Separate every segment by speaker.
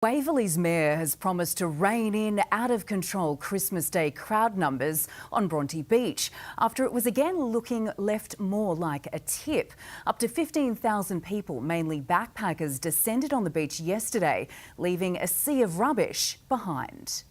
Speaker 1: Waverley's mayor has promised to rein in out-of-control Christmas Day crowd numbers on Bronte Beach after it was again looking left more like a tip. Up to 15,000 people, mainly backpackers, descended on the beach yesterday, leaving a sea of rubbish behind.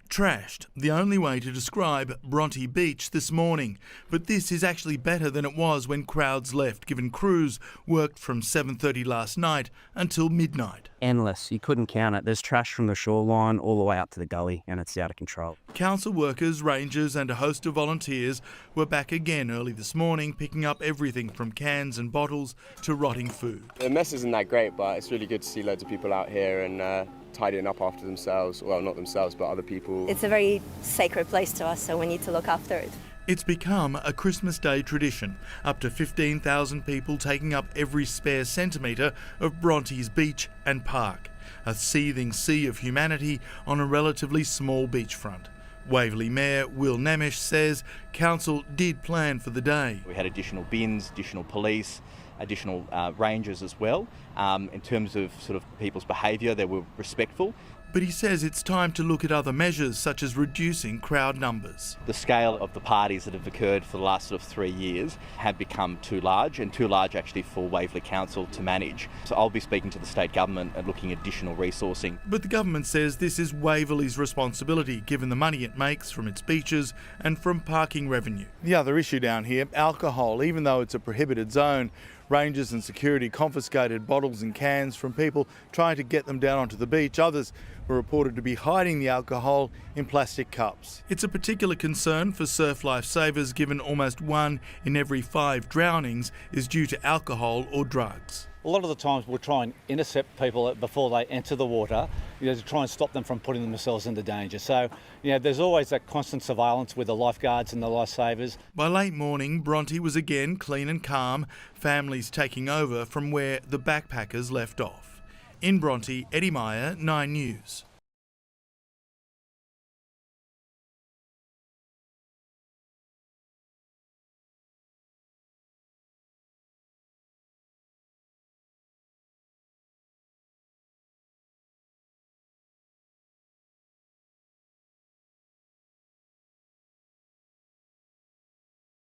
Speaker 2: Trashed, the only way to describe Bronte Beach this morning. But this is actually better than it was when crowds left, given crews worked from 7:30 last night until midnight.
Speaker 3: Endless, you couldn't count it. There's trash from the shoreline all the way up to the gully and it's out of control.
Speaker 2: Council workers, rangers and a host of volunteers were back again early this morning, picking up everything from cans and bottles to rotting food.
Speaker 4: The mess isn't that great, but it's really good to see loads of people out here and tidying up after themselves. Well, not themselves, but other people.
Speaker 5: It's a very sacred place to us, so we need to look after it.
Speaker 2: It's become a Christmas Day tradition, up to 15,000 people taking up every spare centimetre of Bronte's beach and park, a seething sea of humanity on a relatively small beachfront. Waverley Mayor Will Nemish says council did plan for the day.
Speaker 6: We had additional bins, additional police, additional rangers as well. In terms of sort of people's behaviour, they were respectful.
Speaker 2: But he says it's time to look at other measures, such as reducing crowd numbers.
Speaker 6: The scale of the parties that have occurred for the last sort of 3 years have become too large, and too large actually for Waverley Council to manage. So I'll be speaking to the state government and looking at additional resourcing.
Speaker 2: But the government says this is Waverley's responsibility, given the money it makes from its beaches and from parking revenue. The other issue down here, alcohol. Even though it's a prohibited zone, rangers and security confiscated bottles and cans from people trying to get them down onto the beach. Others were reported to be hiding the alcohol in plastic cups. It's a particular concern for surf lifesavers, given almost 1 in every 5 drownings is due to alcohol or drugs.
Speaker 7: A lot of the times we'll try and intercept people before they enter the water, to try and stop them from putting themselves into danger. So, there's always that constant surveillance with the lifeguards and the lifesavers.
Speaker 2: By late morning, Bronte was again clean and calm, families taking over from where the backpackers left off. In Bronte, Eddie Meyer, 9 News.